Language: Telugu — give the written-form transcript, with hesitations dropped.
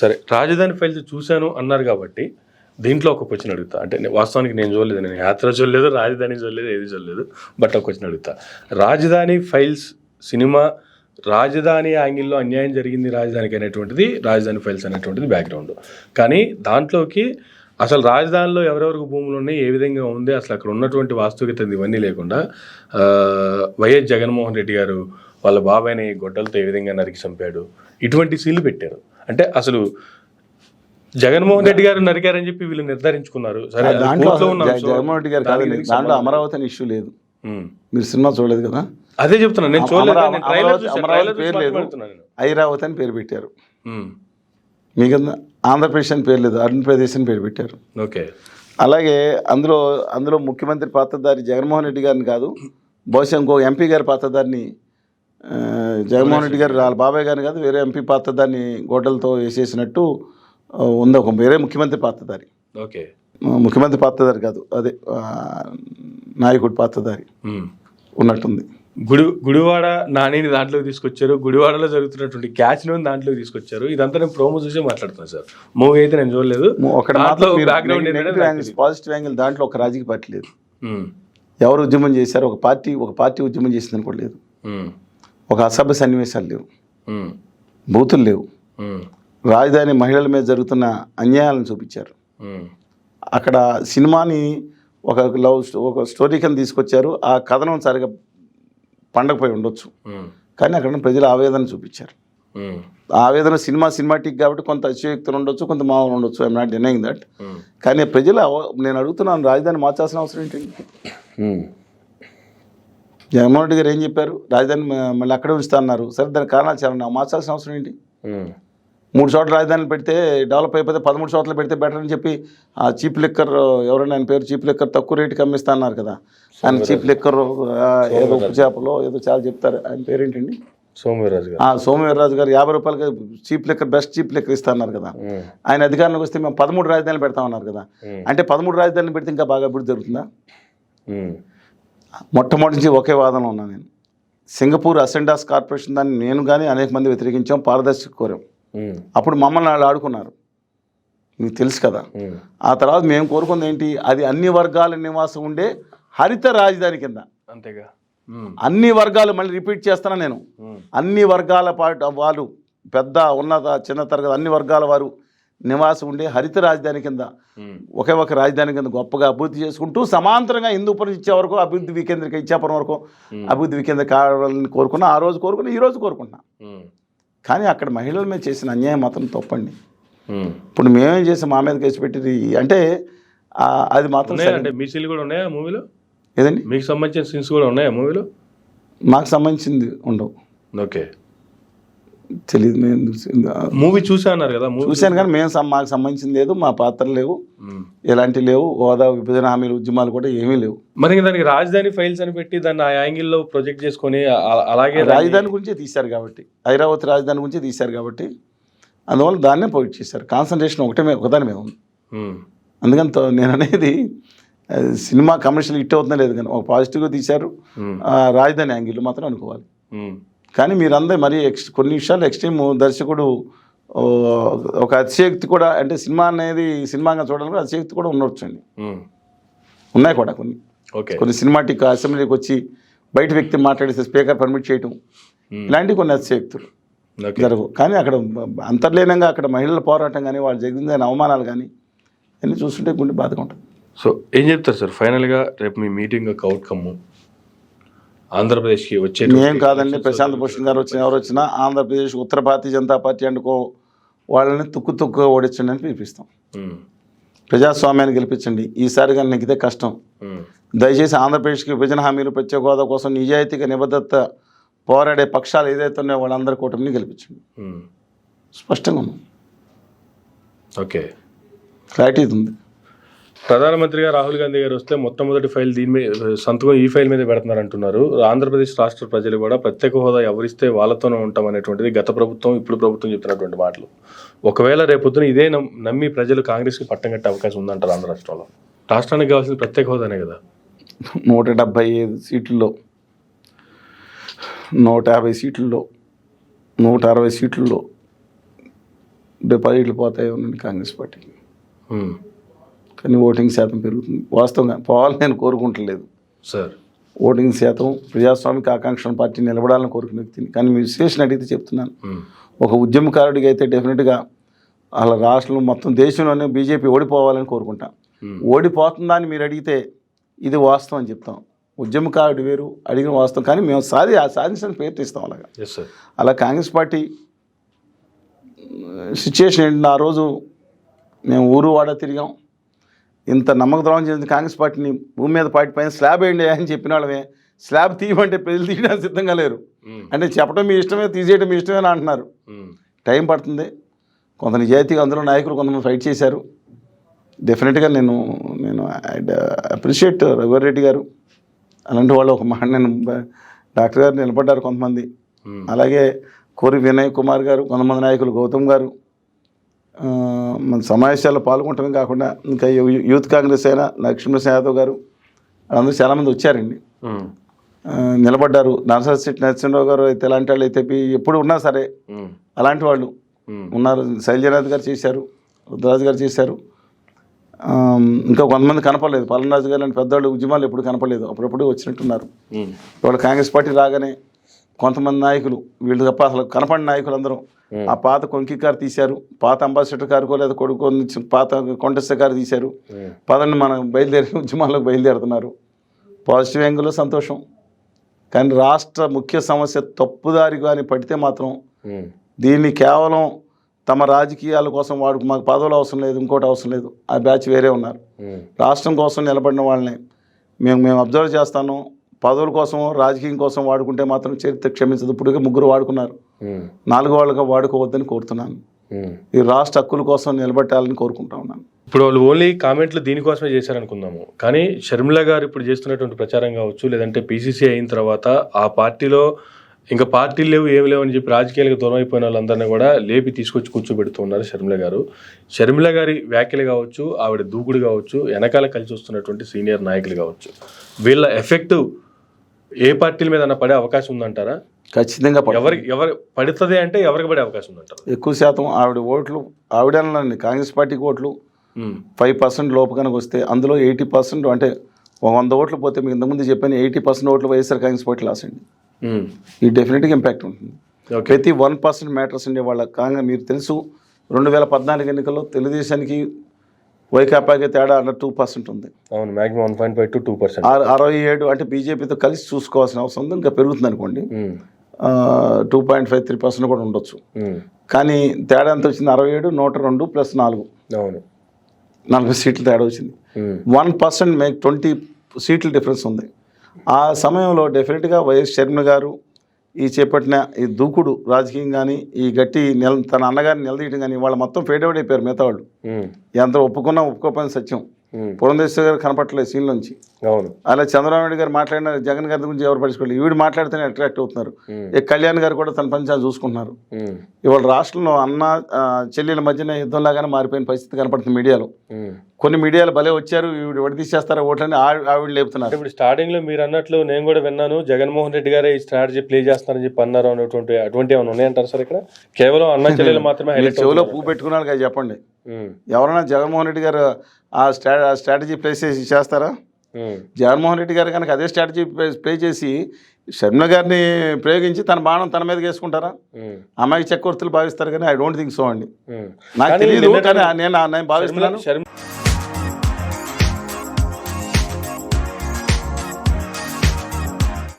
సరే, రాజధాని ఫైల్స్ చూశాను అన్నారు కాబట్టి దీంట్లో ఒక క్వశ్చన్ అడుగుతా. అంటే వాస్తవానికి నేను చూడలేదు, నేను యాత్ర చూడలేదు, రాజధాని చూడలేదు, ఏది చూడలేదు. బట్ ఒక క్వశ్చన్ అడుగుతా. రాజధాని ఫైల్స్ సినిమా రాజధాని యాంగిల్లో అన్యాయం జరిగింది రాజధానికి అనేటువంటిది, రాజధాని ఫైల్స్ అనేటువంటిది బ్యాక్గ్రౌండ్. కానీ దాంట్లోకి అసలు రాజధానిలో ఎవరెవరికి భూములు ఉన్నాయి, ఏ విధంగా ఉంది, అసలు అక్కడ ఉన్నటువంటి వాస్తవికత ఇవన్నీ లేకుండా వైఎస్ జగన్మోహన్ రెడ్డి గారు వాళ్ళ బాబాయ్ని గొడ్డలతో ఏ విధంగా నరికి చంపాడు, ఇటువంటి సీన్లు పెట్టారు. అంటే అసలు జగన్మోహన్ రెడ్డి గారు నరికారని చెప్పి వీళ్ళు నిర్ధారించుకున్నారు. సరే, జగన్మోహన్ రెడ్డి గారు కాదు, దాంట్లో అమరావతి అని ఇష్యూ లేదు. మీరు సినిమా చూడలేదు కదా, అదే చెప్తున్నాను. నేను చూడలేదు, అమరావతి పేరు లేదు, ఐరావతి అని పేరు పెట్టారు. మీకు ఆంధ్రప్రదేశ్ అని పేరు లేదు, అరుణ్ప్రదేశ్ అని పేరు పెట్టారు. ఓకే. అలాగే అందులో ముఖ్యమంత్రి పాత్రధారి జగన్మోహన్ రెడ్డి గారిని కాదు, బహుశా ఇంకో ఎంపీ గారి పాత్రధారిని, జగన్మోహన్ రెడ్డి గారు వాళ్ళ బాబాయ్ గారిని కాదు, వేరే ఎంపీ పాత్రధారిని గొడ్డలతో వేసేసినట్టు ఉంది ఒక వేరే ముఖ్యమంత్రి పాత్రధారి. ఓకే. ముఖ్యమంత్రి పాత్రధారి కాదు, అదే నాయకుడి పాత్రధారి ఉన్నట్టుంది. గుడివాడ నానిని దాంట్లోకి తీసుకొచ్చారు, గుడివాడలో జరుగుతున్నటువంటి క్యాచ్ను దాంట్లోకి తీసుకొచ్చారు. ఇదంతా నేను ప్రోమో చూసే మాట్లాడుతున్నాను సార్. మూవీ అయితే నేను చూడలేదు. పాజిటివ్ యాంగిల్ దాంట్లో ఒక రాజకీయ పార్టీ లేదు, ఎవరు ఉద్యమం చేశారు, ఒక పార్టీ ఉద్యమం చేసిందని కూడా లేదు, ఒక అసభ్య సన్నివేశాలు లేవు, బూతులు లేవు, రాజధాని మహిళల మీద జరుగుతున్న అన్యాయాలను చూపించారు. అక్కడ సినిమాని ఒక స్టోరీ కింద తీసుకొచ్చారు. ఆ కథనం సరిగా పండకపోయి ఉండొచ్చు, కానీ అక్కడ ప్రజల ఆవేదన చూపించారు. ఆ ఆవేదన సినిమాటిక్ కాబట్టి కొంత అతిశయోక్తులు ఉండొచ్చు, కొంత మామూలు ఉండొచ్చు, ఐఎమ్ నాట్ డినైయింగ్ దట్. కానీ ప్రజలు నేను అడుగుతున్నాను, రాజధాని మార్చాల్సిన అవసరం ఏంటి? జగన్మోహన్ రెడ్డి గారు ఏం చెప్పారు? రాజధాని మళ్ళీ అక్కడే ఉంచుతా అన్నారు. సరే, దానికి కారణాలు చాలా, మార్చాల్సిన అవసరం ఏంటి? 3 చోట్ల రాజధానులు పెడితే డెవలప్ అయిపోతే 13 చోట్ల పెడితే బెటర్ అని చెప్పి ఆ చీప్ లిక్కర్, ఎవరైనా ఆయన పేరు చీప్ లిక్కర్ తక్కువ రేటుకి అమ్మిస్తా అన్నారు కదా, ఆయన చీప్ లిక్కర్ ఏదో ఉప్పు చేపలో ఏదో చాలా చెప్తారు, ఆయన పేరేంటండి? సోమవీర్రాజు గారు 50 రూపాయలకి cheap liquor, best cheap liquor ఇస్తా అన్నారు కదా. ఆయన అధికారంలోకి వస్తే మేము 13 రాజధానులు పెడతామన్నారు కదా. అంటే 13 రాజధానులు పెడితే ఇంకా బాగా అభివృద్ధి జరుగుతుందా? మొట్టమొదటి నుంచి ఒకే వాదనలో ఉన్నాను నేను. సింగపూర్ అసెండాస్ కార్పొరేషన్ దాన్ని నేను కానీ అనేక మంది వ్యతిరేకించాం, పారదర్శక కోరాం. అప్పుడు మమ్మల్ని వాళ్ళు ఆడుకున్నారు, మీకు తెలుసు కదా. ఆ తర్వాత మేము కోరుకుంది ఏంటి? అది అన్ని వర్గాల నివాసం ఉండే హరిత రాజధాని కింద. అంతేగా, అన్ని వర్గాలు, మళ్ళీ రిపీట్ చేస్తున్నా నేను, అన్ని వర్గాల వాళ్ళు, పెద్ద ఉన్నత చిన్న తరగతి అన్ని వర్గాల వారు నివాసం ఉండే హరిత రాజధాని కింద, ఒకే ఒక రాజధాని కింద గొప్పగా అభివృద్ధి చేసుకుంటూ సమాంతరంగా హిందూపురం ఇచ్చే వరకు అభివృద్ధి వికేంద్రిక, ఇచ్చాపురం వరకు అభివృద్ధి వికేంద్రిక కావాలని కోరుకున్నా. ఆ రోజు కోరుకున్నా, ఈ రోజు కోరుకుంటున్నా. కానీ అక్కడ మహిళల మీద చేసిన అన్యాయం మాత్రం తప్పండి. ఇప్పుడు మేమేం చేసాం, మా మీద కేసు పెట్టి అంటే అది మాత్రం. అంటే మీ సీన్లు కూడా ఉన్నాయా మూవీలో? ఏదండి? మీకు సంబంధించిన సీన్స్ కూడా ఉన్నాయా మూవీలో? మాకు సంబంధించింది ఉండవు. ఓకే, తెలియదు. మేము మూవీ చూసా అన్నారు కదా. చూశాను, కానీ మాకు సంబంధించింది లేదు, మా పాత్రలు లేవు, ఎలాంటివి లేవు, హోదా విభజన హామీలు ఉద్యమాలు కూడా ఏమీ లేవు. మరి దానికి రాజధాని ఫైల్స్ అని పెట్టి దాన్ని ఆ యాంగిల్లో ప్రొజెక్ట్ చేసుకొని అలాగే రాజధాని గురించే తీశారు కాబట్టి, ఐరావతి రాజధాని గురించే తీశారు కాబట్టి అందువల్ల దాన్నే ప్రొజెక్ట్ చేశారు. కాన్సన్ట్రేషన్ ఒకదాని మీద ఉంది. అందుకని నేను అనేది సినిమా కమర్షియల్ హిట్ అవుతుందో లేదు, కానీ ఒక పాజిటివ్గా తీశారు. రాజధాని యాంగిల్ మాత్రం అనుకోవాలి. కానీ మీరందరూ మరీ కొన్ని విషయాలు ఎక్స్ట్రీమ్ దర్శకుడు ఒక అతిశయోక్తి కూడా, అంటే సినిమా అనేది సినిమాగా చూడాలని అతిశయోక్తి కూడా ఉండొచ్చండి, ఉన్నాయి కూడా కొన్ని సినిమాటిక్ అసెంబ్లీకి వచ్చి బయట వ్యక్తి మాట్లాడితే స్పీకర్ పర్మిట్ చేయటం, ఇలాంటివి కొన్ని అతిశయోక్తులు జరగవు. కానీ అక్కడ అంతర్లీనంగా అక్కడ మహిళల పోరాటం కానీ, వాళ్ళు జరిగిన అవమానాలు కానీ అన్నీ చూస్తుంటే గుండె బాధగా ఉంటుంది. సో ఏం చెప్తారు సార్ ఫైనల్గా రేపు మీ మీటింగ్ యొక్క అవుట్కమ్? ఆంధ్రప్రదేశ్కి వచ్చే ఏం కాదండి, ప్రశాంత్ భూషణ్ గారు వచ్చిన ఎవరు వచ్చినా ఆంధ్రప్రదేశ్ ఉత్తర భారతీయ జనతా పార్టీ అనుకో వాళ్ళని తుక్కు ఓడించండి అని పిలిపిస్తాం. ప్రజాస్వామ్యాన్ని గెలిపించండి. ఈసారి కానీ నెగ్గితే కష్టం. దయచేసి ఆంధ్రప్రదేశ్కి విభజన హామీలు, ప్రత్యేక హోదా కోసం నిజాయితీగా నిబద్ధత పోరాడే పక్షాలు ఏదైతే ఉన్నాయో వాళ్ళందరి కూటమిని గెలిపించండి. స్పష్టంగా ఉన్నాం. ఓకే, క్లారిటీ ఉంది. ప్రధానమంత్రిగా రాహుల్ గాంధీ గారు వస్తే మొట్టమొదటి ఫైల్ దీని మీద సంతకం ఈ ఫైల్ మీద పెడుతున్నారు అంటున్నారు. ఆంధ్రప్రదేశ్ రాష్ట్ర ప్రజలు కూడా ప్రత్యేక హోదా ఎవరిస్తే వాళ్ళతోనే ఉంటాం అనేటువంటిది గత ప్రభుత్వం, ఇప్పుడు ప్రభుత్వం చెప్తున్నటువంటి మాటలు. ఒకవేళ రేపొద్దున ఇదే నమ్మి ప్రజలు కాంగ్రెస్కి పట్టం కట్టే అవకాశం ఉందంటారు ఆంధ్ర రాష్ట్రంలో? రాష్ట్రానికి కావాల్సిన ప్రత్యేక హోదానే కదా. 175 సీట్లలో 150 సీట్లలో 160 సీట్లలో డిపాజిట్లు పోతాయి ఉండండి కాంగ్రెస్ పార్టీకి. ఉమ్. కానీ ఓటింగ్ శాతం పెరుగుతుంది. వాస్తవంగా పోవాలని నేను కోరుకుంటలేదు. సార్ ఓటింగ్ శాతం ప్రజాస్వామిక ఆకాంక్షల పార్టీ నిలబడాలని కోరుకునే వ్యక్తిని. కానీ మీ విశ్లేషణ అడిగితే చెప్తున్నాను, ఒక ఉద్యమకారుడికి అయితే డెఫినెట్గా అలా రాష్ట్రంలో మొత్తం దేశంలోనే బీజేపీ ఓడిపోవాలని కోరుకుంటాం. ఓడిపోతుందా అని మీరు అడిగితే ఇది వాస్తవం అని చెప్తాం. ఉద్యమకారుడు వేరు, అడిగిన వాస్తవం. కానీ మేము సాధించిన పేరు ఇస్తాం. అలాగా అలా కాంగ్రెస్ పార్టీ సిచ్యుయేషన్ ఏంటంటే, ఆ రోజు మేము ఊరు వాడ తిరిగాం. ఇంత నమ్మక ద్రోహం చేసిన కాంగ్రెస్ పార్టీని భూమి మీద పార్టీ పైన స్లాబ్ వేయండి అని చెప్పిన వాళ్ళమే స్లాబ్ తీయమంటే ప్రజలు తీయడానికి సిద్ధంగా లేరు. అంటే చెప్పడం మీ ఇష్టమే, తీసేయడం మీ ఇష్టమే అని అంటున్నారు. టైం పడుతుంది. కొంత నిజాయితీగా అందులో నాయకులు కొంతమంది ఫైట్ చేశారు. డెఫినెట్గా నేను అప్రిషియేట్ రఘువరెడ్డి గారు అలాంటి వాళ్ళు. ఒక మాట నేను డాక్టర్ గారు నిలబడ్డారు కొంతమంది. అలాగే కోరి వినయ్ కుమార్ గారు, కొంతమంది నాయకులు, గౌతమ్ గారు మన సమావేశాల్లో పాల్గొనటమే కాకుండా ఇంకా యూత్ కాంగ్రెస్ అయినా లక్ష్మీనరసింహ యాదవ్ గారు వాళ్ళందరూ చాలామంది వచ్చారండి, నిలబడ్డారు. నరసరెడ్డి నరసింహరావు గారు అయితే ఎలాంటి వాళ్ళు అయితే ఎప్పుడు ఉన్నా సరే అలాంటి వాళ్ళు ఉన్నారు. శైలజనాథ్ గారు చేశారు, రుద్రరాజు గారు చేశారు. ఇంకా కొంతమంది కనపడలేదు. పల్లనరాజు గారు లాంటి పెద్దవాళ్ళు ఉద్యమాలు ఎప్పుడు కనపడలేదు, అప్పుడప్పుడు వచ్చినట్టున్నారు. ఇవాళ కాంగ్రెస్ పార్టీ రాగానే కొంతమంది నాయకులు, వీళ్ళు తప్ప అసలు కనపడిన నాయకులు అందరూ ఆ పాత కొంకి కారు తీశారు, పాత అంబాసిడర్ కారుకో లేదా కొడుకో పాత కొంటెస్ట కారు తీశారు. పదండి మనం బయలుదేరి ఉద్యమాల్లోకి బయలుదేరుతున్నారు. పాజిటివ్ యాంగిల్లో సంతోషం. కానీ రాష్ట్ర ముఖ్య సమస్య తప్పుదారి కానీ పడితే మాత్రం దీన్ని కేవలం తమ రాజకీయాల కోసం మాకు పదవులు అవసరం లేదు, ఇంకోటి అవసరం లేదు. ఆ బ్యాచ్ వేరే ఉన్నారు. రాష్ట్రం కోసం నిలబడిన వాళ్ళని మేము అబ్జర్వ్ చేస్తాను. పదవుల కోసం, రాజకీయం కోసం వాడుకుంటే మాత్రం చరిత్ర క్షమించదు. ఇప్పుడు ముగ్గురు వాడుకున్నారు, 4 వాళ్ళుగా వాడుకోవద్దని కోరుతున్నాను. ఈ రాష్ట్ర హక్కుల కోసం నిలబెట్టాలని కోరుకుంటా ఉన్నాను. ఇప్పుడు వాళ్ళు ఓన్లీ కామెంట్లు దీనికోసమే చేశారనుకుందాము, కానీ షర్మిల గారు ఇప్పుడు చేస్తున్నటువంటి ప్రచారం కావచ్చు, లేదంటే పీసీసీ అయిన తర్వాత ఆ పార్టీలో ఇంకా పార్టీలు లేవు, ఏమి లేవు అని చెప్పి రాజకీయాలకు దూరం అయిపోయిన వాళ్ళందరినీ కూడా లేపి తీసుకొచ్చి కూర్చోబెడుతూ ఉన్నారు షర్మిల గారు. షర్మిల గారి వ్యాఖ్యలు కావచ్చు, ఆవిడ దూకుడు కావచ్చు, వెనకాల కలిసి వస్తున్నటువంటి సీనియర్ నాయకులు కావచ్చు, వీళ్ళ ఎఫెక్ట్ ఏ పార్టీల మీద పడే అవకాశం ఉందంటారా? ఖచ్చితంగా ఎవరు పడుతుంది అంటే ఎవరికి పడే అవకాశం ఉందంటారు? ఎక్కువ శాతం ఆవిడ ఓట్లు, ఆవిడనండి కాంగ్రెస్ పార్టీకి ఓట్లు 5% లోపు కనుక వస్తే అందులో 80% అంటే 100 ఓట్లు పోతే మీకు ఇంతకుముందు చెప్పాను 80% ఓట్లు వైఎస్ఆర్ కాంగ్రెస్ పార్టీ లాస్ అండి. ఈ డెఫినెట్గా ఇంపాక్ట్ ఉంటుంది. ప్రతి 1% మ్యాటర్స్ ఉండే వాళ్ళ కాంగ్రెస్. మీరు తెలుసు 2014 ఎన్నికల్లో తెలుగుదేశానికి వైకాపాకి తేడా అండర్ 2% ఉంది. అవును, మ్యాక్సిమం 1.5 to 2%. 67 అంటే బీజేపీతో కలిసి చూసుకోవాల్సిన అవసరం ఉంది. ఇంకా పెరుగుతుంది అనుకోండి, 2.53% కూడా ఉండొచ్చు. కానీ తేడా ఎంత వచ్చింది? 67, 102 + 4. అవును, 40 సీట్లు తేడా వచ్చింది. 1% మేక్ 20 సీట్ల డిఫరెన్స్ ఉంది. ఆ సమయంలో డెఫినెట్గా వైఎస్ షర్మిల గారు ఈ చేపట్టిన ఈ దూకుడు రాజకీయం కానీ, ఈ గట్టి తన అన్నగారిని నిలదీయడం కానీ, వాళ్ళు మొత్తం ఫేడౌట్ అయిపోయారు. మిగతా వాళ్ళు ఎంత ఒప్పుకున్నా ఒప్పుకోపోయిన సత్యం. పురంధేశ్వరి గారు కనపట్టలేదు సీన్ నుంచి. అవును, అలా చంద్రబాబు నాయుడు గారు మాట్లాడిన జగన్ గారి గురించి ఎవరు పట్టించుకోలేదు. ఈవిడ మాట్లాడితేనే అట్రాక్ట్ అవుతున్నారు. కళ్యాణ్ గారు కూడా తన పని చూసుకుంటున్నారు. ఇవాళ రాష్ట్రంలో అన్న చెల్లెల మధ్యన యుద్ధంలాగానే మారిపోయిన పరిస్థితి కనపడుతుంది మీడియాలో. కొన్ని మీడియాలు భలే వచ్చారు, ఈవిడ విడదీసేస్తారా ఓట్లని ఆవిడ లేపుతున్నారు. ఇప్పుడు స్టార్టింగ్ లో మీరు అన్నట్లు నేను కూడా విన్నాను, జగన్మోహన్ రెడ్డి గారే ఈ స్ట్రాటజీ ప్లే చేస్తున్నారని చెప్పి అన్నారు అటువంటి ఏమైనా ఉన్నాయంటారు సార్? ఇక్కడ కేవలం అన్న చెల్లెలు మాత్రమే చెవిలో పువ్వు పెట్టుకున్నారు కదా, చెప్పండి. ఎవరైనా జగన్మోహన్ రెడ్డి గారు ఆ స్ట్రాటజీ ప్లే చేస్తారా? జగన్మోహన్ రెడ్డి గారు కనుక అదే స్ట్రాటజీ ప్లే చేసి షర్మిల గారిని ప్రయోగించి తన బాణం తన మీదకి వేసుకుంటారా? అమ్మాయికి చక్రవర్తులు భావిస్తారు, కానీ ఐ డోంట్ థింక్ సో అండి. నాకు తెలియదు, కానీ నేను భావిస్తున్నాను.